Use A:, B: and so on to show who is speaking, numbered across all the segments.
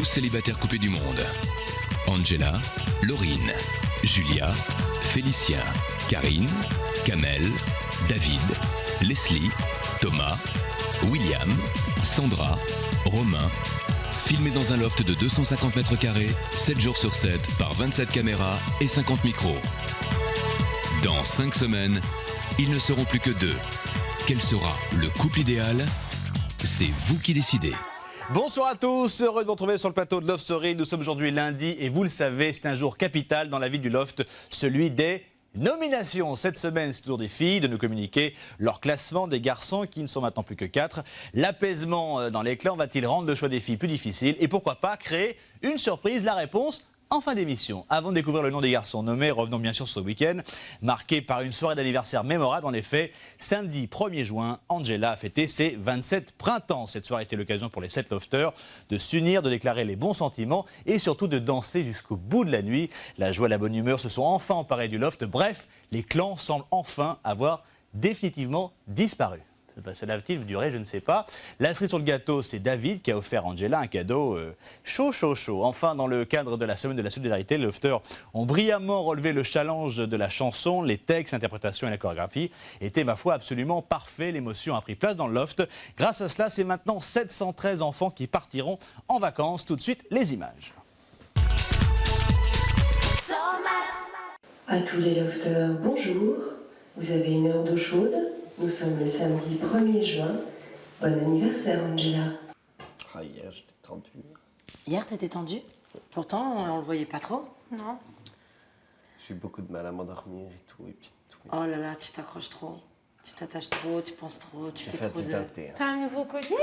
A: 12 célibataires coupés du monde. Angela, Laurine, Julia, Félicien, Karine, Kamel, David, Leslie, Thomas, William, Sandra, Romain. Filmés dans un loft de 250 mètres carrés, 7 jours sur 7, par 27 caméras et 50 micros. Dans 5 semaines, ils ne seront plus que 2. Quel sera le couple idéal? C'est vous qui décidez.
B: Bonsoir à tous, heureux de vous retrouver sur le plateau de Love Story. Nous sommes aujourd'hui lundi et vous le savez, c'est un jour capital dans la vie du Loft, celui des nominations. Cette semaine, c'est au tour des filles de nous communiquer leur classement, des garçons qui ne sont maintenant plus que 4. L'apaisement dans les clans va-t-il rendre le choix des filles plus difficile? Et pourquoi pas créer une surprise? La réponse en fin d'émission. Avant de découvrir le nom des garçons nommés, revenons bien sûr sur ce week-end, marqué par une soirée d'anniversaire mémorable. En effet, samedi 1er juin, Angela a fêté ses 27 printemps. Cette soirée était l'occasion pour les 7 lofters de s'unir, de déclarer les bons sentiments et surtout de danser jusqu'au bout de la nuit. La joie et la bonne humeur se sont enfin emparés du loft. Bref, les clans semblent enfin avoir définitivement disparu. Cela va-t-il durer? Je ne sais pas. La cerise sur le gâteau, c'est David qui a offert à Angela un cadeau chaud. Enfin, dans le cadre de la semaine de la solidarité, les lofters ont brillamment relevé le challenge de la chanson. Les textes, l'interprétation et la chorégraphie étaient, ma foi, absolument parfaits. L'émotion a pris place dans le loft. Grâce à cela, c'est maintenant 713 enfants qui partiront en vacances. Tout de suite, les images.
C: À tous les lofters, bonjour. Vous avez une heure d'eau chaude. Nous sommes le samedi 1er juin. Bon anniversaire, Angela.
D: Ah, hier, j'étais tendu.
E: Hier, t'étais tendue? Pourtant, on le voyait pas trop.
F: Non.
D: J'ai eu beaucoup de mal à m'endormir et tout. Et puis tout.
E: Oh là là, tu t'accroches trop. Tu t'attaches trop, tu penses trop, tu
D: J'ai
E: fais
D: fait
E: trop
D: du
E: de...
D: 21.
F: T'as un nouveau collier?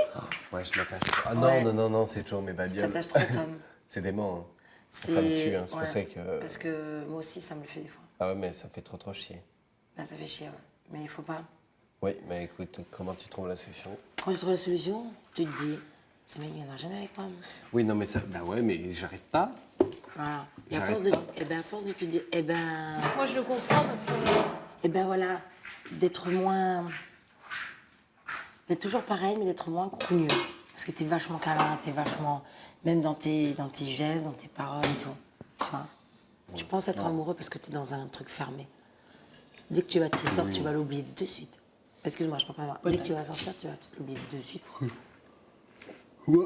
D: Ouais, je m'attache. Ah
E: Ouais.
D: non, c'est toujours mes
E: Tu
D: babioles.
E: t'attaches trop, Tom.
D: C'est dément. Hein. Ça me tue, hein. C'est pour ça que...
E: Parce que moi aussi, ça me le fait des fois.
D: Ah ouais, mais ça fait trop chier.
E: Bah, ça fait chier, ouais. Mais il faut pas.
D: Oui, mais écoute, comment tu trouves la solution?
E: Quand tu trouves la solution, tu te dis, ce mec, il viendra jamais avec moi.
D: Oui, non, mais ça... Bah ouais, mais j'arrête pas.
E: Voilà. Et à
D: J'arrête
E: force de...
D: pas.
E: à force de te dire,
F: Moi, je le comprends parce que...
E: voilà, d'être moins... D'être toujours pareil, mais d'être moins crougneux. Parce que t'es vachement câlin, t'es vachement... Même dans tes gestes, dans tes paroles et tout. Tu vois? Tu penses être amoureux parce que t'es dans un truc fermé. Dès que tu vas t'y sortir, tu vas l'oublier de suite. Excuse-moi, je peux pas voir. Dès que tu vas sortir, tu vas l'oublier de suite.
D: Ouais,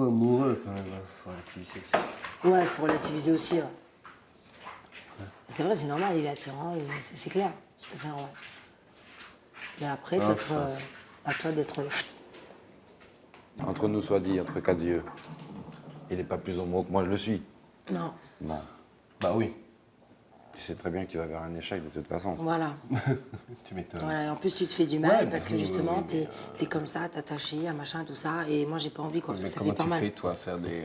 D: amoureux quand même. Faut relativiser.
E: Ouais, il faut relativiser aussi. Ouais. C'est vrai, c'est normal, il est attirant, c'est clair. C'est tout à fait normal. Mais après, à toi d'être...
G: Entre nous soit dit, entre quatre yeux. Il n'est pas plus amoureux que moi, je le suis.
E: Non,
G: Non.
D: Bah oui,
G: Tu sais très bien que tu vas vers un échec de toute façon.
E: voilà.
D: tu m'étonnes.
E: Voilà. Et en plus, tu te fais du mal
D: Ouais,
E: parce
D: bah
E: que
D: oui,
E: justement,
D: oui,
E: t'es comme ça, t'es attaché, à machin, tout ça. Et moi, j'ai pas envie, quoi, parce
D: Mais
E: que ça
D: comment
E: fait pas
D: tu
E: mal.
D: fais, toi, à faire des...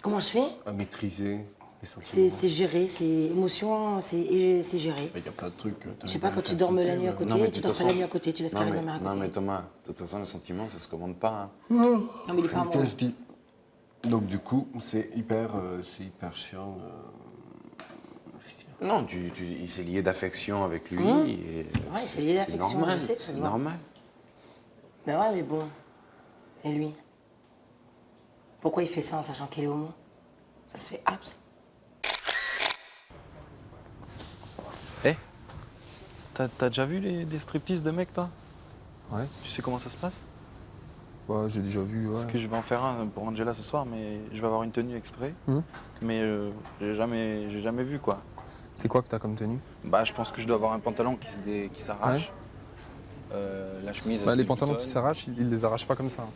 E: Comment je fais?
D: à maîtriser les sentiments?
E: C'est géré, c'est émotion, c'est géré.
D: Il y a plein de trucs.
E: Je sais pas, quand tu dormes la nuit à côté, tu dors pas la nuit à côté, tu laisses Karine dormir à côté.
G: Non mais Thomas, de toute façon, le sentiment, ça se commande pas. Hein.
E: Non, mais il est pas
D: C'est ce que
E: amoureux.
D: je dis. Donc du coup, c'est hyper chiant.
G: Non, il s'est lié d'affection avec lui. Et
E: Ouais, il s'est lié
G: c'est
E: d'affection,
G: normal,
E: je sais, ça
G: c'est
E: se voit.
G: normal.
E: Ben ouais, mais bon. Et lui? Pourquoi il fait ça en sachant qu'il est homo? Ça se fait abs.
H: Eh, t'as déjà vu des striptease de mecs, toi?
I: Ouais.
H: Tu sais comment ça se passe?
I: Bah, j'ai déjà vu, ouais.
H: Parce que je vais en faire un pour Angela ce soir, mais je vais avoir une tenue exprès. Mais j'ai jamais vu, quoi.
I: C'est quoi que t'as comme tenue?
H: Bah, je pense que je dois avoir un pantalon qui s'arrache. La chemise...
I: Bah,
H: elle
I: les
H: se
I: pantalons
H: boutonne.
I: qui s'arrachent, ils les arrachent pas comme ça.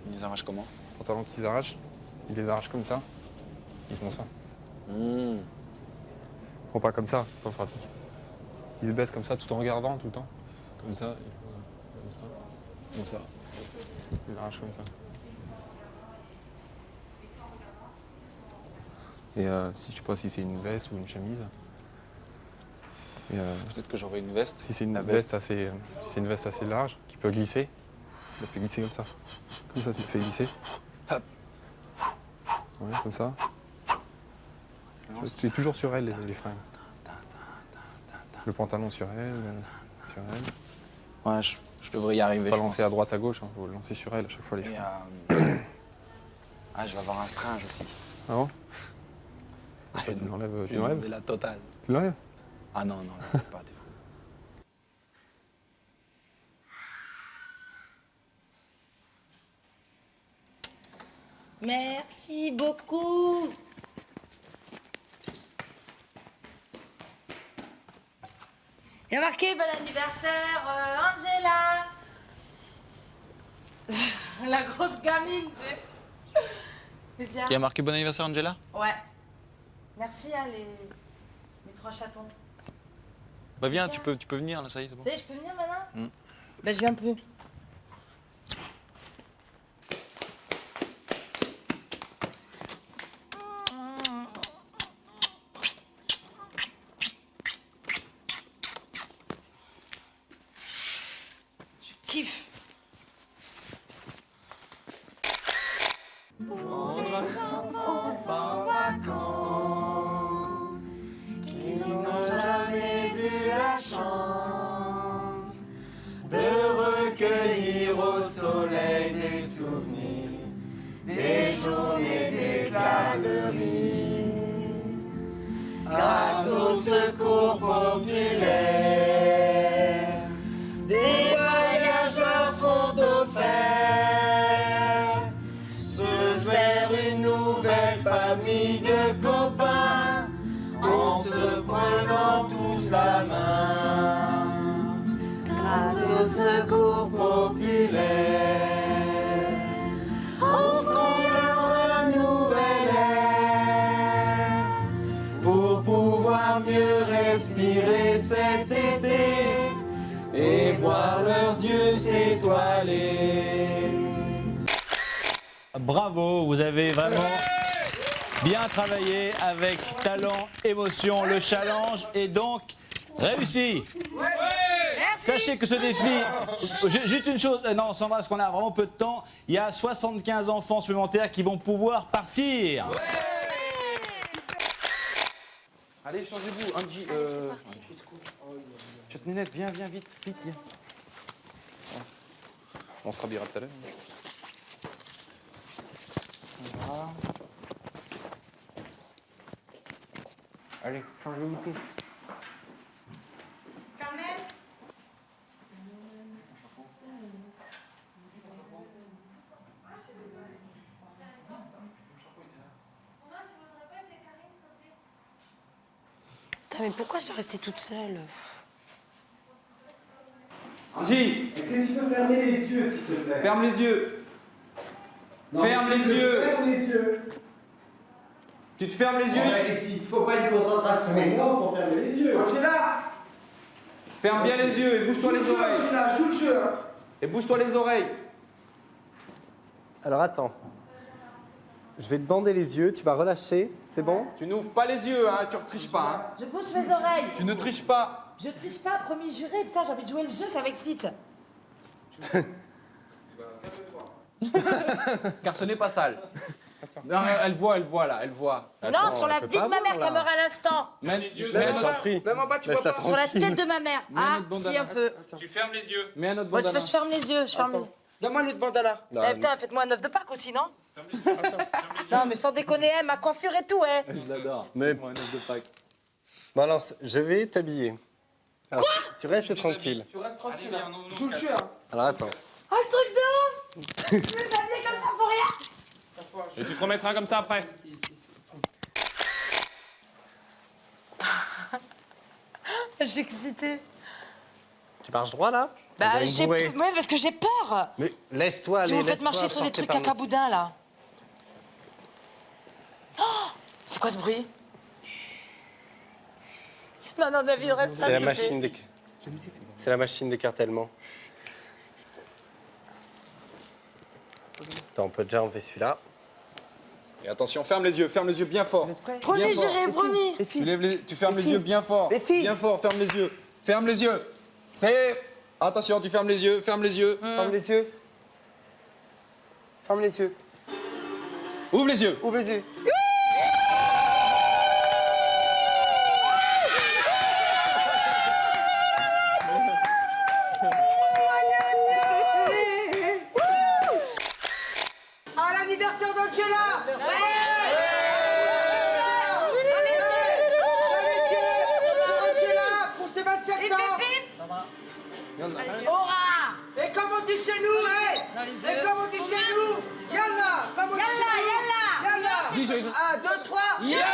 H: Ils les arrachent comment?
I: Les pantalons qui s'arrachent, ils les arrachent comme ça. Ils font ça. Ils font pas comme ça, c'est pas pratique. Ils se baissent comme ça tout en regardant tout le temps. Comme ça, comme ça. Ils l'arrachent comme ça. Et si je sais pas si c'est une veste ou une chemise. Et,
H: Peut-être que j'aurai une veste.
I: si c'est une
H: La
I: veste assez, si c'est une veste assez large qui peut glisser, je le fais glisser comme ça. Comme ça, tu le fais glisser.
H: Hop.
I: Ouais, comme ça. Tu es toujours sur elle, les fringues. Le pantalon sur elle, sur elle.
H: Ouais, je devrais y arriver.
I: Pas
H: je
I: lancer
H: pense.
I: à droite, à gauche, il faut le lancer sur elle à chaque fois les
H: Et,
I: fringues.
H: Ah, je vais avoir un stringe aussi.
I: Ah bon? Ça, tu l'enlèves, tu l'enlèves?
H: La totale.
I: Tu l'enlèves?
H: Ah non, non, pas, t'es fou.
E: Merci beaucoup. Il y a marqué bon anniversaire, Angela. La grosse gamine, tu sais. Et c'est-
H: Qui a marqué bon anniversaire, Angela?
E: Ouais. Merci, hein, mes 3 chatons.
H: Bah viens,
E: Ça.
H: tu peux venir, là, ça y est, c'est bon.
E: Ça y est, je peux venir maintenant?
H: Mm.
E: Bah, je viens plus. Je kiffe.
J: Recueillir au soleil des souvenirs, des journées d'éclats de rire. Grâce au secours populaire, des voyageurs sont offerts. Se faire une nouvelle famille de copains, en se prenant tous la main. Grâce au secours populaire, offrons-leur un nouvel air pour pouvoir mieux respirer cet été et voir leurs yeux s'étoiler.
B: Bravo, vous avez vraiment bien travaillé avec talent, émotion. Le challenge est donc réussi. Sachez que ce défi, juste une chose, non, on s'en va parce qu'on a vraiment peu de temps. Il y a 75 enfants supplémentaires qui vont pouvoir partir.
H: Allez, changez-vous, Angie.
E: C'est parti.
H: Chut, Nénette, viens, vite, viens.
I: On se rhabillera tout à l'heure.
H: Allez, changez-vous tous.
E: Putain, mais pourquoi je dois rester toute seule?
J: Angie, est-ce que tu peux fermer les yeux, s'il te plaît?
H: Ferme les yeux.
J: Non,
H: ferme les yeux.
J: Ferme les yeux.
H: Tu te fermes les yeux.
J: Il ne faut pas une concentration énorme pour fermer les yeux. Angela,
H: Ferme bien les yeux et bouge-toi les oreilles.
J: Angela, joue le jeu.
H: Et bouge-toi les oreilles.
K: Alors attends. Je vais te bander les yeux, tu vas relâcher, c'est bon?
H: Tu n'ouvres pas les yeux, hein, tu ne triches pas. Hein.
E: Je bouge mes oreilles.
H: Tu ne triches pas.
E: Je triche pas, promis juré. Putain, j'ai envie de jouer le jeu, ça m'excite.
H: Car ce n'est pas sale. Non, elle voit là, elle voit.
E: Non, sur la vie de ma mère qui meurt à l'instant.
K: Je t'en prie.
J: Même en bas, tu vois pas.
E: Sur la tête de ma mère. Ah,
H: notre
E: si,
H: bandana.
E: un peu.
H: Tu fermes les yeux. Mets un autre
E: Moi,
H: bandana.
E: je ferme les yeux, je ferme les yeux.
J: Donne-moi notre bandana.
E: Eh putain, faites-moi un œuf de Pâques aussi, non? Non, mais sans déconner, hein, ma coiffure et tout, hein.
K: Je l'adore. Mais... Bon alors, je vais t'habiller. Alors, tu restes tranquille.
J: Tu restes tranquille. Joue le jeu.
K: Alors attends.
E: Oh, le truc de ouf! Je me suis habillée comme ça pour rien!
H: Et tu te remettras comme ça après.
E: Je suis excitée.
K: Tu marches droit là?
E: Bah,
K: On va
E: j'ai...
K: bourrer.
E: Ouais, parce que j'ai peur.
K: Mais laisse-toi aller.
E: Si vous me faites
K: laisse-toi
E: marcher sur des
K: porter
E: trucs
K: par le-
E: cacaboudins, là. Oh, c'est quoi ce bruit? Non, non, David, reste là.
K: C'est la
E: s'il te
K: machine
E: plaît.
K: C'est la machine d'écartèlement. Attends, on peut déjà enlever celui-là.
I: Et attention, ferme les yeux bien fort.
E: Promis,
I: Bien fort.
E: juré, promis.
I: Tu fermes les yeux bien fort. Bien fort, ferme les yeux. Ferme les yeux. C'est... Attention, tu fermes les yeux, ferme les yeux.
K: Ferme les yeux. Ferme les yeux.
I: Ouvre les yeux.
K: Ouvre les yeux.
J: À l'anniversaire d'Angela. Pour ses 27 ans.
L: Aura.
J: Et comme on dit chez nous, et comme on dit chez nous, yalla. Comme on dit chez nous, yalla. 1, 2, 3, yalla.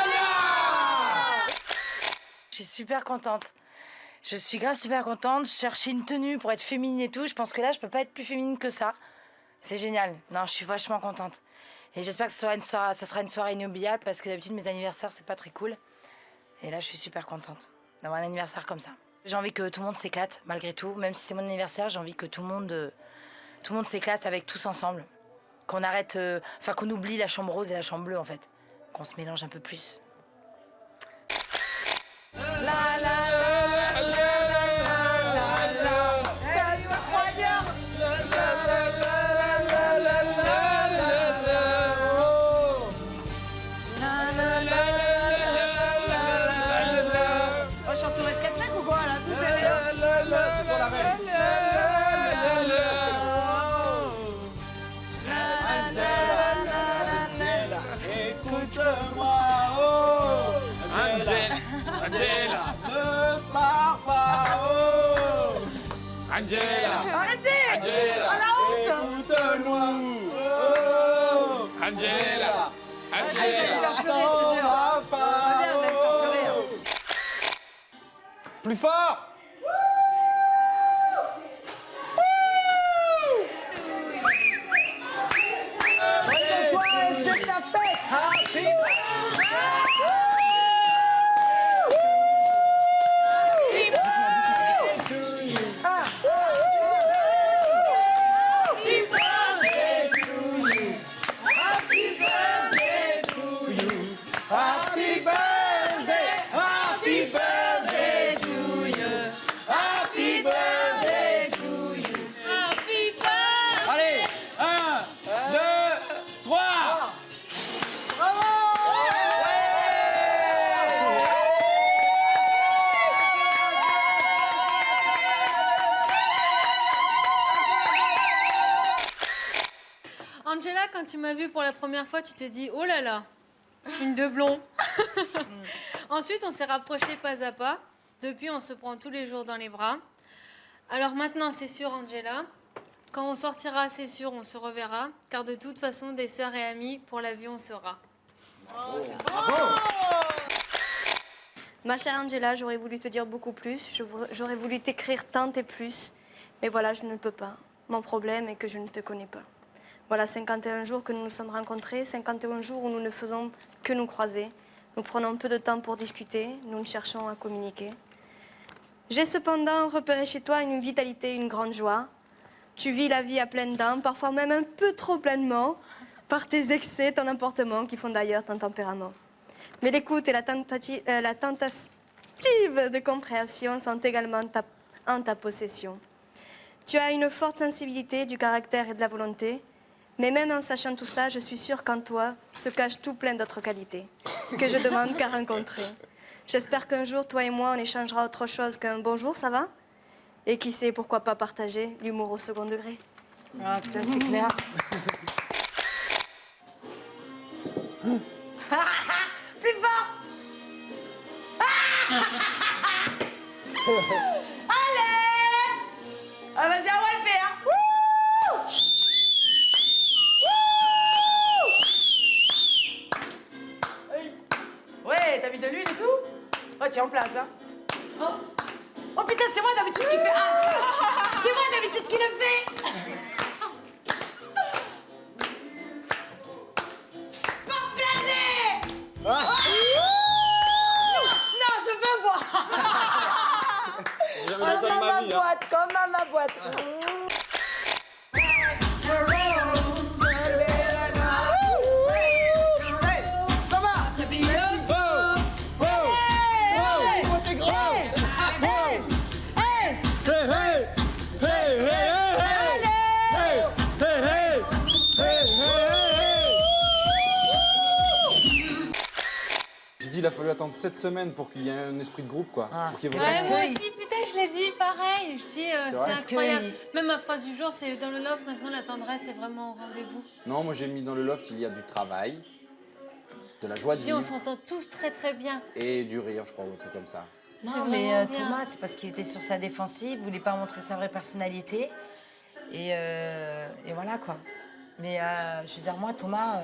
E: Je suis super contente. Je suis grave super contente. Je cherchais une tenue pour être féminine et tout. Je pense que là, je peux pas être plus féminine que ça. C'est génial. Non, je suis vachement contente. Et j'espère que ça sera une soirée inoubliable parce que d'habitude, mes anniversaires, c'est pas très cool. Et là, je suis super contente d'avoir un anniversaire comme ça. J'ai envie que tout le monde s'éclate, malgré tout. Même si c'est mon anniversaire, j'ai envie que tout le monde s'éclate avec tous ensemble. Qu'on arrête... qu'on oublie la chambre rose et la chambre bleue, en fait. Qu'on se mélange un peu plus.
L: Oh, je suis entourée de 4 mecs ou quoi là? Tous derrière.
H: C'est toi la reine.
J: Angela, écoute-moi, oh.
H: Angela,
J: ne pars pas, oh.
H: Angela,
L: Arrêtez.
H: Angela,
L: À la honte.
J: Écoute-nous, oh.
H: Angela,
L: Vous allez faire pleurer, je te jure. Vous allez faire pleurer, hein.
H: Plus fort.
J: Réveille-toi et c'est la fête. Happy
L: Allez, 1, 2, 3.
F: Angela, quand tu m'as vue pour la première fois, tu t'es dit « Oh là là, une de blond !» Ensuite, on s'est rapprochés pas à pas. Depuis, on se prend tous les jours dans les bras. Alors maintenant, c'est sûr, Angela, quand on sortira, c'est sûr, on se reverra. Car de toute façon, des sœurs et amis, pour la vie, on sera.
M: Ma chère Angela, j'aurais voulu te dire beaucoup plus. J'aurais voulu t'écrire tant et plus. Mais voilà, je ne peux pas. Mon problème est que je ne te connais pas. Voilà 51 jours que nous nous sommes rencontrés, 51 jours où nous ne faisons que nous croiser. Nous prenons peu de temps pour discuter, nous cherchons à communiquer. J'ai cependant repéré chez toi une vitalité, une grande joie. Tu vis la vie à pleines dents, parfois même un peu trop pleinement, par tes excès, ton emportement, qui font d'ailleurs ton tempérament. Mais l'écoute et la tentative de compréhension sont également en ta possession. Tu as une forte sensibilité, du caractère et de la volonté. Mais même en sachant tout ça, je suis sûre qu'en toi se cache tout plein d'autres qualités que je demande qu'à rencontrer. J'espère qu'un jour, toi et moi, on échangera autre chose qu'un bonjour, ça va? Et qui sait, pourquoi pas partager l'humour au second degré.
E: Ah putain, c'est clair.
L: Plus fort. Allez. Ah, vas-y, on va le faire. Ouais, t'as mis de l'huile et tout? Ouais, tiens en place, hein. Oh putain, c'est moi d'habitude qui fait as. C'est moi d'habitude qui le fait. Pas planer. Non, je veux voir.
H: Jamais vu ça de ma vie, hein.
L: Comme à ma boîte.
H: dit, il a fallu attendre 7 semaines pour qu'il y ait un esprit de groupe, quoi. Pour qu'il y ait
F: Ouais,
H: vraiment-
F: moi aussi, putain, je l'ai dit pareil. Je dis,
H: vrai
F: c'est incroyable. Même ma phrase du jour, c'est dans le loft, maintenant la tendresse est vraiment au rendez-vous.
H: Non, moi j'ai mis dans le loft, il y a du travail, de la joie de
F: Je dis, on
H: vivre
F: s'entend tous très très bien.
H: et du rire, je crois, ou un truc comme ça.
E: Non,
F: C'est
E: mais
F: vraiment bien.
E: Thomas, c'est parce qu'il était sur sa défensive, il voulait pas montrer sa vraie personnalité. Et voilà, quoi. Mais je veux dire, moi, Thomas...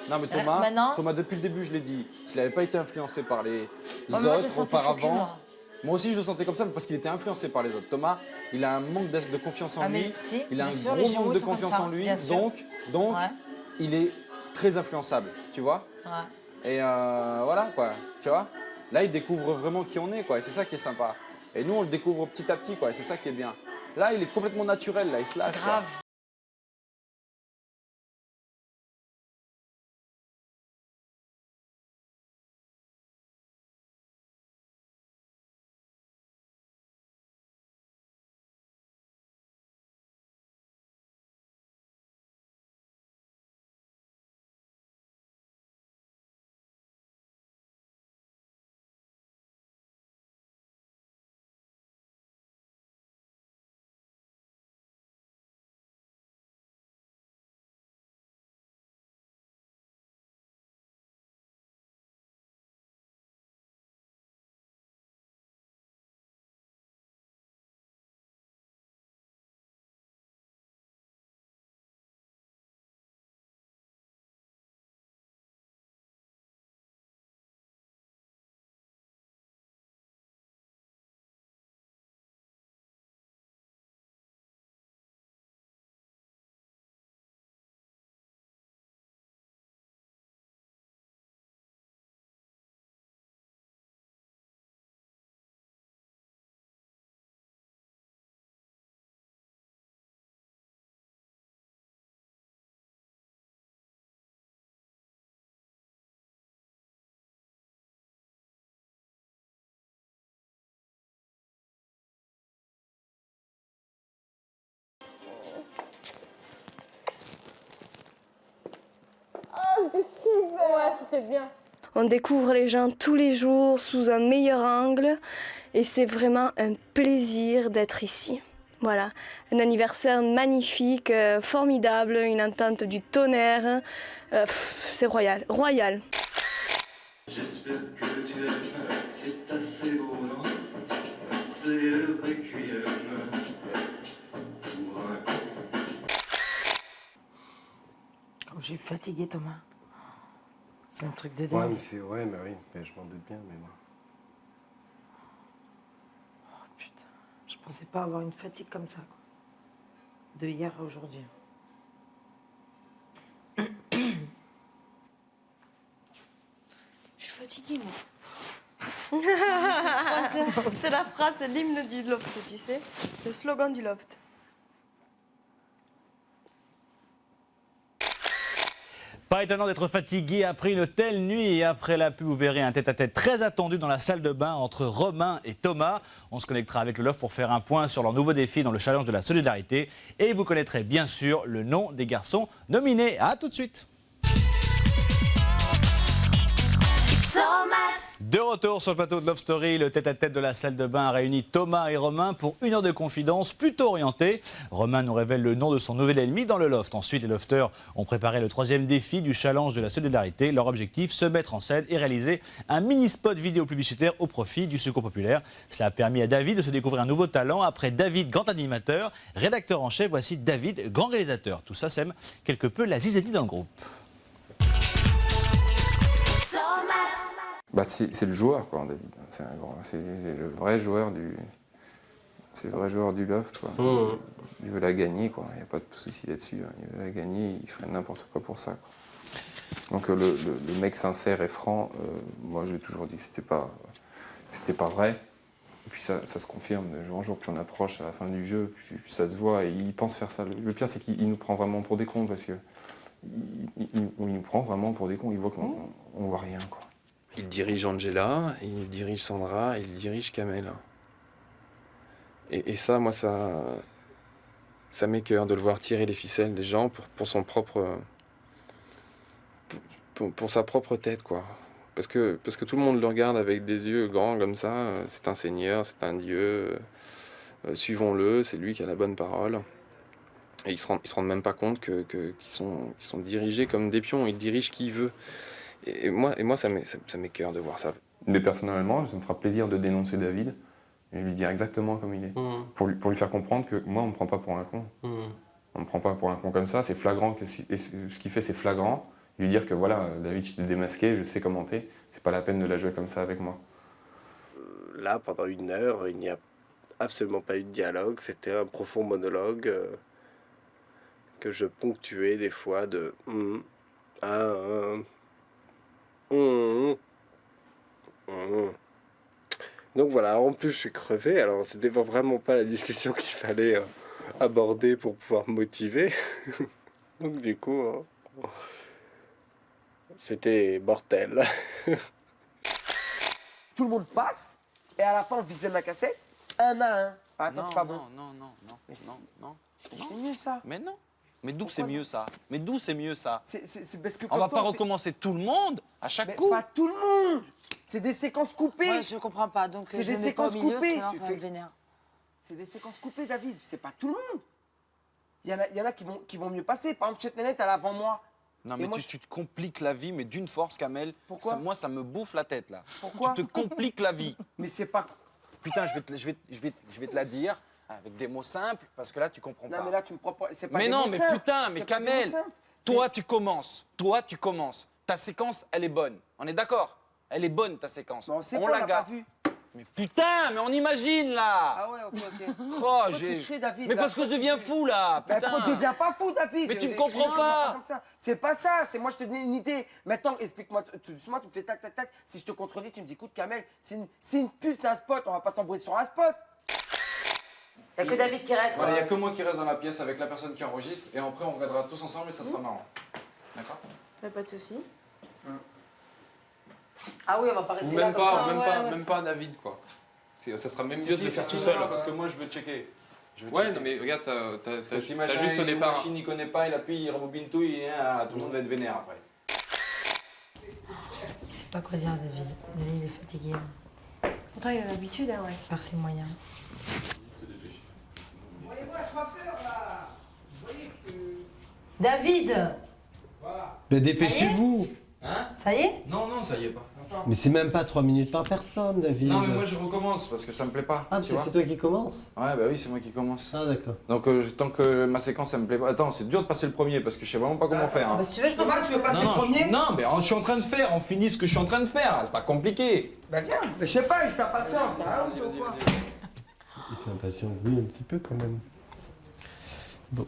H: Non, mais Thomas,
E: maintenant-
H: Thomas, depuis le début, je l'ai dit, s'il n'avait pas été influencé par les
E: moi, je le
H: autres
E: sentais focus,
H: auparavant. Moi aussi, je le sentais comme ça, mais parce qu'il était influencé par les autres. Thomas, il a un manque de confiance en
E: Ah,
H: lui.
E: mais si,
H: Il a
E: bien
H: un
E: sûr, les
H: gros
E: Gémeaux
H: manque de
E: sont comme
H: confiance
E: ça,
H: en lui.
E: bien sûr.
H: Donc
E: Ouais.
H: il est très influençable, tu vois.
E: Ouais.
H: Et voilà, quoi. Tu vois. Là, il découvre vraiment qui on est, quoi. Et c'est ça qui est sympa. Et nous, on le découvre petit à petit, quoi. Et c'est ça qui est bien. Là, il est complètement naturel, là. Il se lâche, quoi.
E: Grave.
M: C'était super. Ouais, c'était bien. On découvre les gens tous les jours sous un meilleur angle et c'est vraiment un plaisir d'être ici. Voilà, un anniversaire magnifique, formidable, une entente du tonnerre. C'est royal, royal.
N: J'espère que tu aimes, c'est assez beau, non? C'est le requiem pour un con.
E: Je suis fatiguée, Thomas. C'est un truc de
K: Ouais,
E: dingue.
K: mais c'est... Ouais, mais oui, mais je m'en doute bien, mais bon.
E: Oh, putain, je pensais pas avoir une fatigue comme ça, quoi. De hier à aujourd'hui.
F: Je suis fatiguée, moi.
M: C'est la phrase, c'est l'hymne du loft, tu sais. Le slogan du loft.
B: Pas étonnant d'être fatigué après une telle nuit et après la pub, vous verrez un tête-à-tête très attendu dans la salle de bain entre Romain et Thomas. On se connectera avec le Loft pour faire un point sur leur nouveau défi dans le challenge de la solidarité. Et vous connaîtrez bien sûr le nom des garçons nominés. À tout de suite. De retour sur le plateau de Love Story, le tête-à-tête de la salle de bain a réuni Thomas et Romain pour une heure de confidence plutôt orientée. Romain nous révèle le nom de son nouvel ennemi dans le loft. Ensuite, les lofters ont préparé le troisième défi du challenge de la solidarité. Leur objectif, se mettre en scène et réaliser un mini-spot vidéo publicitaire au profit du Secours populaire. Cela a permis à David de se découvrir un nouveau talent. Après David, grand animateur, rédacteur en chef, voici David, grand réalisateur. Tout ça sème quelque peu la zizanie dans le groupe.
O: Bah c'est le joueur, quoi, David. C'est le vrai joueur du... C'est le vrai joueur du loft, quoi. Il veut la gagner, quoi. Il n'y a pas de souci là-dessus. Hein. Il veut la gagner, il ferait n'importe quoi pour ça, quoi. Donc le mec sincère et franc, moi j'ai toujours dit que c'était pas vrai. Et puis ça se confirme de jour en jour. Puis on approche à la fin du jeu, puis ça se voit. Et il pense faire ça. Le pire, c'est qu'il nous prend vraiment pour des cons, parce que il nous prend vraiment pour des cons. Il voit qu'on voit rien, quoi.
P: Il dirige Angela, il dirige Sandra, il dirige Kamel. Et ça, moi, ça m'écoeure de le voir tirer les ficelles des gens pour son propre... Pour sa propre tête, quoi. Parce que tout le monde le regarde avec des yeux grands comme ça. C'est un seigneur, c'est un dieu. Suivons-le, c'est lui qui a la bonne parole. Et ils se rendent même pas compte qu'ils sont dirigés comme des pions. Il dirige qui il veut. Et moi ça m'écoeure de voir ça. Mais personnellement, ça me fera plaisir de dénoncer David et lui dire exactement comme il est. Pour lui faire comprendre que moi, on me prend pas pour un con. On me prend pas pour un con comme ça. C'est flagrant. Et ce qu'il fait, c'est flagrant. Lui dire que voilà, David, je t'ai démasqué, je sais comment t'es. C'est pas la peine de la jouer comme ça avec moi.
K: Là, pendant 1 heure, il n'y a absolument pas eu de dialogue. C'était un profond monologue que je ponctuais des fois de Donc voilà, en plus je suis crevé, alors c'était vraiment pas la discussion qu'il fallait aborder pour pouvoir me motiver. Donc du coup, c'était mortel.
J: Tout le monde passe, et à la fin on visionne la cassette, un à un. Ah, attends, c'est pas bon.
H: Non.
J: C'est mieux ça.
H: Mais non. Mais d'où c'est mieux ça? Mais d'où c'est mieux ça?
J: C'est parce que
H: on va pas recommencer tout le monde à chaque coup.
J: Pas tout le monde. C'est des séquences coupées.
E: Ouais, je comprends pas. Donc
J: c'est
E: je
J: des
E: le mets pas au
J: séquences
E: milieu,
J: coupées.
E: sinon ça va me vénère.
J: C'est des séquences coupées, David. C'est pas tout le monde. Il y en a qui vont mieux passer. Par exemple, Chetnenet, elle est avant moi.
H: Non, mais tu te compliques la vie, mais d'une force, Kamel.
J: Pourquoi?
H: Moi, ça me bouffe la tête, là.
J: Pourquoi?
H: Tu te compliques la vie.
J: Mais c'est pas...
H: Putain, je vais te la dire avec des mots simples, parce que là, tu comprends pas.
J: Non, mais là, tu me prends pas... C'est pas
H: mais
J: des
H: non,
J: mots
H: mais
J: simples.
H: putain, mais
J: C'est pas des mots
H: Kamel,
J: simples.
H: toi, tu commences. Ta séquence, elle est bonne. On est d'accord? Elle est bonne, ta séquence.
J: Bon, c'est
H: on
J: pas,
H: la
J: on l'a
H: garde.
J: pas vu.
H: Mais putain, mais on imagine, là.
J: Ah ouais, ok.
H: Oh,
J: Pourquoi tu cries, David,
H: mais
J: là?
H: parce que je deviens fou, là.
J: Ben,
H: Putain.
J: ne deviens pas fou, David.
H: Mais tu me
J: Les
H: comprends
J: cris,
H: pas.
J: comme ça. C'est pas ça. C'est moi, je te donne une idée. Maintenant, explique-moi tout doucement. Tu me fais tac, tac, tac. Si je te contredis, tu me dis, écoute, Kamel, c'est une pub, c'est un spot. On va pas s'embrouiller sur un spot.
E: Il n'y a que David qui reste.
H: Voilà, il n'y a que moi qui reste dans la pièce avec la personne qui enregistre, et après, on regardera tous ensemble et ça sera marrant. D'accord?
M: Pas de souci.
E: Ah oui, on va pas rester
P: Ou
E: là
P: même
E: comme
P: pas,
E: ça.
P: même pas David, quoi. Ça sera même mieux de
H: Si,
P: le faire
H: si,
P: tout seul.
H: parce que moi, je veux checker.
P: Ouais, non mais regarde, t'as
H: Si machin,
P: juste au départ.
H: machine, il connaît pas, il appuie, il rebobine tout, tout le monde va être vénère après.
E: Il sait pas quoi dire, David. David, il est fatigué.
F: Pourtant, il a l'habitude, hein, ouais.
E: Par ses moyens. David!
Q: Mais dépêchez-vous!
H: Hein?
E: Ça y est?
H: Non, ça y est pas.
Q: Mais c'est même pas 3 minutes par personne, David.
H: Non, mais moi je recommence parce que ça me plaît pas.
Q: Ah,
H: tu vois.
Q: c'est toi qui commences?
H: Ouais, bah oui, c'est moi qui commence.
Q: Ah, d'accord.
H: Donc tant que ma séquence, ça me plaît pas. Attends, c'est dur de passer le premier parce que je sais vraiment pas comment faire. Hein.
E: Bah, si tu veux, je pense
J: Comment tu veux passer le premier?
H: Non, mais je suis en train de faire, on finit ce que je suis en train de faire, c'est pas compliqué.
J: Bah viens. Mais je sais pas, il s'impatiente. T'as honte ou quoi?
Q: Il s'impatiente, oui, un petit peu quand même. Bon.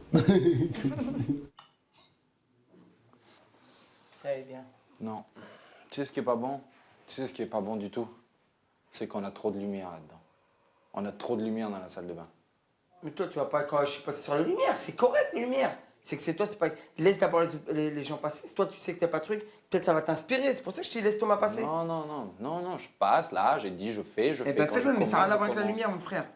J: Allez, bien.
H: Non. Tu sais ce qui est pas bon? Tu sais ce qui est pas bon du tout? C'est qu'on a trop de lumière là-dedans. On a trop de lumière dans la salle de bain.
J: Mais toi, tu vas pas quand je suis pas sur la lumière. C'est correct, les lumières. C'est que c'est toi, c'est pas... Laisse d'abord les gens passer. Si toi, tu sais que t'as pas de truc, peut-être ça va t'inspirer. C'est pour ça que je te laisse Thomas passer.
H: Non, je passe là, j'ai dit, je fais.
J: Eh ben fais-le, mais ça n'a rien à voir avec la
H: commence.
J: lumière, mon frère.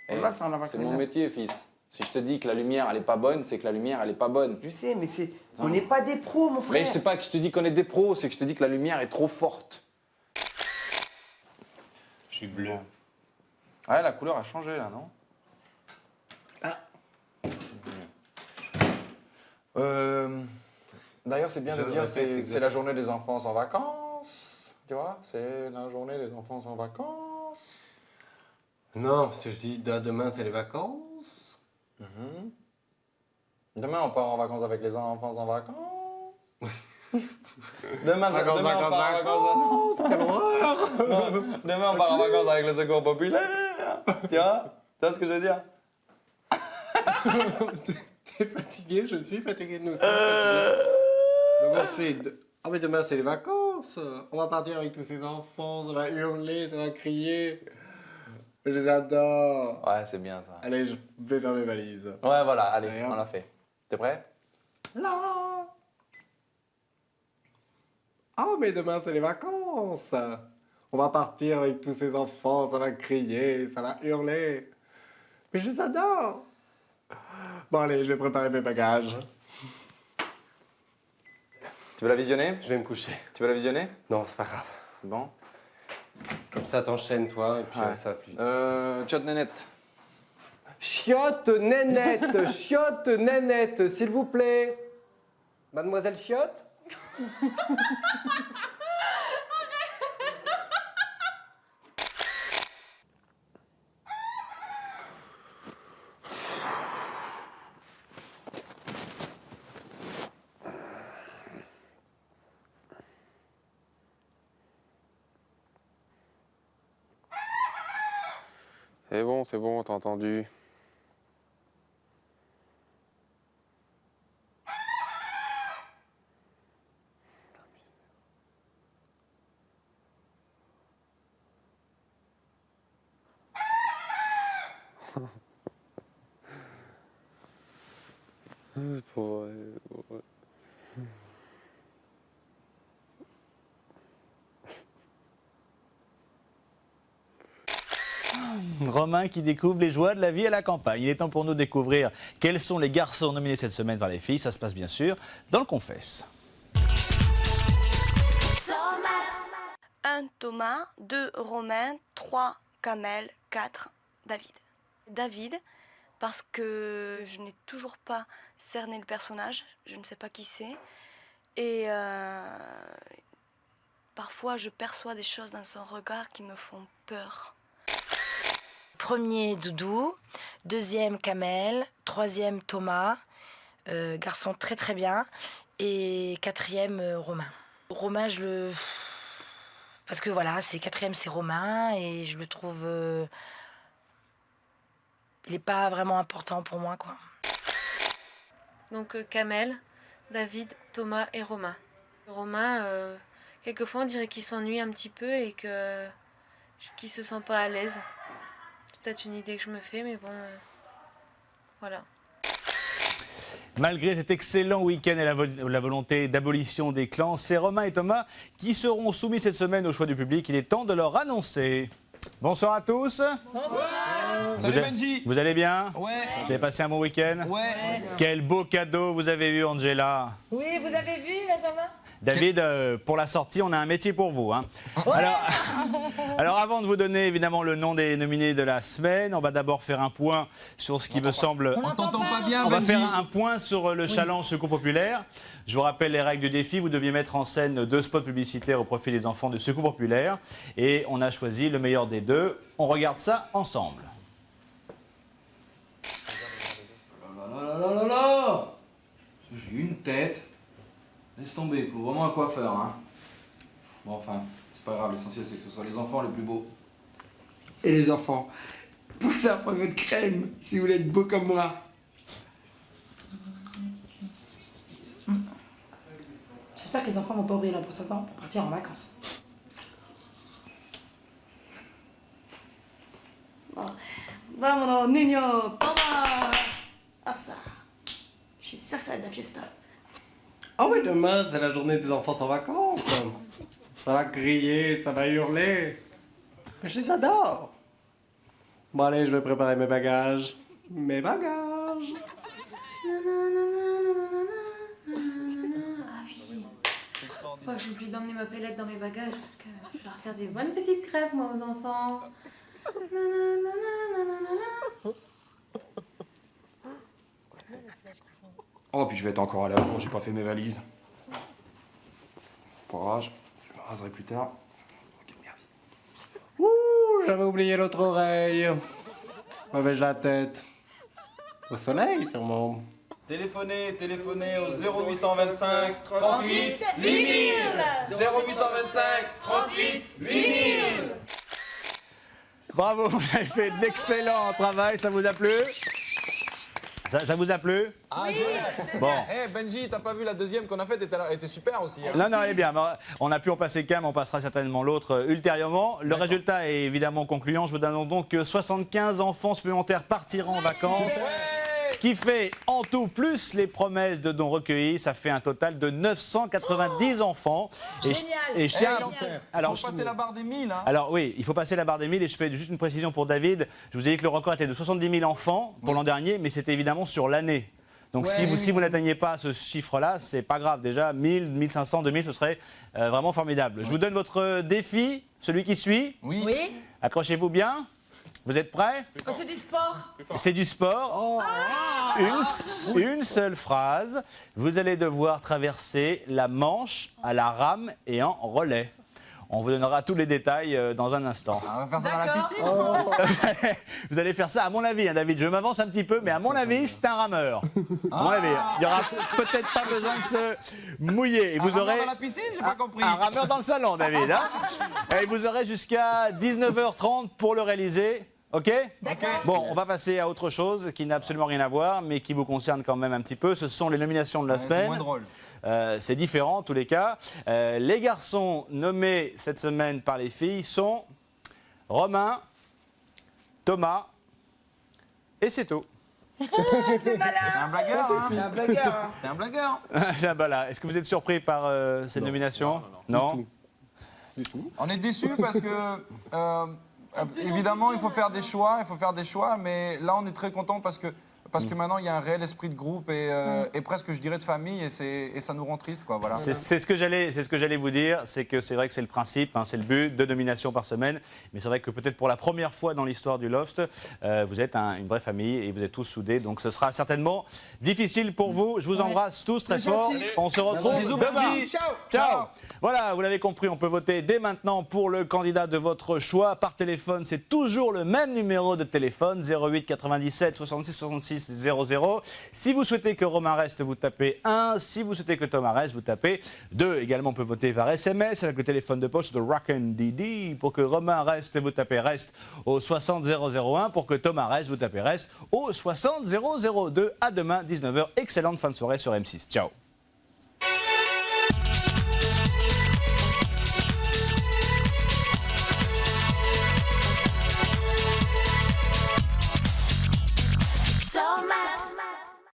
H: Eh,
J: Là, ça n'a rien à voir avec
H: c'est
J: la
H: mon
J: lumière.
H: métier, fils. Si je te dis que la lumière, elle est pas bonne, c'est que la lumière, elle est pas bonne.
J: Je sais, mais c'est... On n'est pas des pros, mon frère.
H: Mais c'est pas que je te dis qu'on est des pros, c'est que je te dis que la lumière est trop forte.
P: Je suis bleu.
H: Ouais, la couleur a changé là, non? D'ailleurs, c'est bien de dire c'est la journée des enfants en vacances. Tu vois? C'est la journée des enfants en vacances.
Q: Non, si je dis demain, c'est les vacances.
H: Demain, on part en vacances avec les enfants en vacances.
Q: Demain,
H: on part en vacances.
Q: Quelle horreur!
H: Demain, on part en vacances avec le secours populaire. Tu vois? Tu vois ce que je veux dire?
Q: T'es fatigué, je suis fatigué, nous sommes fatigués. Donc on fait... Ah mais demain c'est les vacances. On va partir avec tous ces enfants, ça va hurler, ça va crier. Je les adore.
H: Ouais, c'est bien ça.
Q: Allez, je vais faire mes valises.
H: Ouais, voilà, allez,
Q: Allez,
H: on
Q: hop.
H: l'a fait. T'es prêt?
Q: Là. Oh mais demain c'est les vacances. On va partir avec tous ces enfants, ça va crier, ça va hurler. Mais je les adore. Bon allez, je vais préparer mes bagages.
H: Tu veux la visionner?
Q: Je vais me coucher.
H: Tu veux la visionner?
Q: Non, c'est pas grave.
H: C'est bon?
Q: Comme ça, t'enchaînes, toi, et puis ça va plus vite.
H: Chiotte nénette.
Q: Chiotte nénette, chiotte nénette, s'il vous plaît. Mademoiselle Chiotte?
O: C'est bon, t'as entendu. C'est pas vrai.
B: Romain qui découvre les joies de la vie à la campagne. Il est temps pour nous de découvrir quels sont les garçons nominés cette semaine par les filles. Ça se passe bien sûr dans le Confesse.
M: 1 Thomas, 2 Romain, 3 Kamel, 4 David. David, parce que je n'ai toujours pas cerné le personnage, je ne sais pas qui c'est. Et parfois je perçois des choses dans son regard qui me font peur.
E: Premier Doudou, deuxième Kamel, troisième Thomas, garçon très très bien, et quatrième Romain. Romain, parce que voilà, quatrième c'est Romain, et je le trouve... il n'est pas vraiment important pour moi, quoi.
F: Donc Kamel, David, Thomas et Romain. Romain, quelquefois on dirait qu'il s'ennuie un petit peu et qu'il se sent pas à l'aise. C'est peut-être une idée que je me fais, mais bon, voilà.
B: Malgré cet excellent week-end et la volonté d'abolition des clans, c'est Romain et Thomas qui seront soumis cette semaine au choix du public. Il est temps de leur annoncer. Bonsoir à tous.
L: Bonsoir.
B: Salut Benji. Vous allez bien?
L: Ouais.
B: Vous avez passé un bon week-end?
L: Ouais.
B: Quel beau cadeau vous avez eu, Angela.
L: Oui, vous avez vu, Benjamin?
B: David, pour la sortie, on a un métier pour vous. Hein.
L: Ouais.
B: Alors, avant de vous donner évidemment le nom des nominés de la semaine, on va d'abord faire un point sur ce qui me semble...
L: On t'entend pas bien,
B: On va
L: Benji.
B: faire un point sur le challenge Secours Populaire. Je vous rappelle les règles du défi. Vous deviez mettre en scène 2 spots publicitaires au profit des enfants de Secours Populaire. Et on a choisi le meilleur des 2. On regarde ça ensemble.
R: Non. J'ai une tête. Laisse tomber, il faut vraiment un coiffeur, hein. Bon, enfin, c'est pas grave, l'essentiel c'est que ce soit les enfants les plus beaux.
J: Et les enfants, poussez à prendre votre crème si vous voulez être beau comme moi.
L: J'espère que les enfants vont pas oublier leur brosse à dents pour partir en vacances.
S: Vámonos, niño, toma. Ah ça. Je suis sûre que ça va être la fiesta.
Q: Ah oui, demain, c'est la journée des enfants sans vacances. Ça va crier, ça va hurler. Mais je les adore. Bon, allez, je vais préparer mes bagages. Mes bagages.
F: Ah oui. Oh, j'ai oublié d'emmener ma pellette dans mes bagages parce que je vais leur faire des bonnes petites crêpes, moi, aux enfants.
R: Oh, puis je vais être encore à la bourre, j'ai pas fait mes valises. Pas grave, je me raserai plus tard.
Q: Ouh, j'avais oublié l'autre oreille. Mauvaise la tête. Au soleil, sûrement.
R: Téléphonez au 0825 38 8000 0825 38 8000.
B: Bravo, vous avez fait d'excellent travail. Ça vous a plu? Ça vous a plu?
H: Ah,
B: oui.
H: Bon.
B: Bon.
H: Hey, Benji, t'as pas vu la deuxième qu'on a faite? Elle était super aussi. Hein.
B: Non, elle est bien. On a pu en passer qu'un, mais on passera certainement l'autre ultérieurement. Le résultat est évidemment concluant. Je vous donne donc que 75 enfants supplémentaires partiront en vacances. Ce qui fait en tout, plus les promesses de dons recueillis, ça fait un total de 990 enfants.
L: Génial.
B: Et je tiens
H: Il faut passer la barre des 1000. Hein.
B: Alors oui, il faut passer la barre des 1000 et je fais juste une précision pour David. Je vous ai dit que le record était de 70 000 enfants pour l'an dernier, mais c'était évidemment sur l'année. Donc si vous n'atteignez pas ce chiffre-là, c'est pas grave. Déjà, 1000, 1500, 2000, ce serait vraiment formidable. Je vous donne votre défi, celui qui suit.
L: Oui.
B: Accrochez-vous bien. Vous êtes prêts?
L: Oh, c'est du sport.
B: C'est du sport. Une seule phrase. Vous allez devoir traverser la Manche à la rame et en relais. On vous donnera tous les détails dans un instant.
R: On va faire ça dans la piscine.
B: Vous allez faire ça, à mon avis, hein, David. Je m'avance un petit peu, mais à mon avis, c'est un rameur. À mon avis, il n'y aura peut-être pas besoin de se mouiller. Et vous aurez
R: dans la piscine, j'ai pas compris.
B: un rameur dans le salon, David. Hein. Et vous aurez jusqu'à 19h30 pour le réaliser. OK? Bon, on va passer à autre chose qui n'a absolument rien à voir, mais qui vous concerne quand même un petit peu. Ce sont les nominations de la semaine.
R: C'est moins drôle.
B: C'est différent en tous les cas. Les garçons nommés cette semaine par les filles sont Romain, Thomas, et c'est tout.
L: C'est malin.
R: T'es un blagueur, hein.
L: T'es un blagueur, hein.
R: T'es un blagueur.
B: Voilà. Est-ce que vous êtes surpris par cette nomination? Non.
R: Du tout. On est déçus parce que évidemment il faut faire des choix, mais là on est très content parce que maintenant il y a un réel esprit de groupe et presque je dirais de famille et ça nous rend triste quoi, voilà.
B: C'est ce que j'allais vous dire, c'est que c'est vrai que c'est le principe, hein, c'est le but, 2 nominations par semaine, mais c'est vrai que peut-être pour la première fois dans l'histoire du Loft, vous êtes une vraie famille et vous êtes tous soudés, donc ce sera certainement difficile pour vous. Je vous embrasse tous très fort. On se retrouve demain. Ciao. Voilà, vous l'avez compris, on peut voter dès maintenant pour le candidat de votre choix par téléphone. C'est toujours le même numéro de téléphone, 08 97 66 66 00. Si vous souhaitez que Romain reste, vous tapez 1. Si vous souhaitez que Thomas reste, vous tapez 2. Également, on peut voter par SMS avec le téléphone de poche de Rockin' Didi. Pour que Romain reste, vous tapez reste au 60 001. Pour que Thomas reste, vous tapez reste au 60 002. À demain, 19h. Excellente fin de soirée sur M6. Ciao.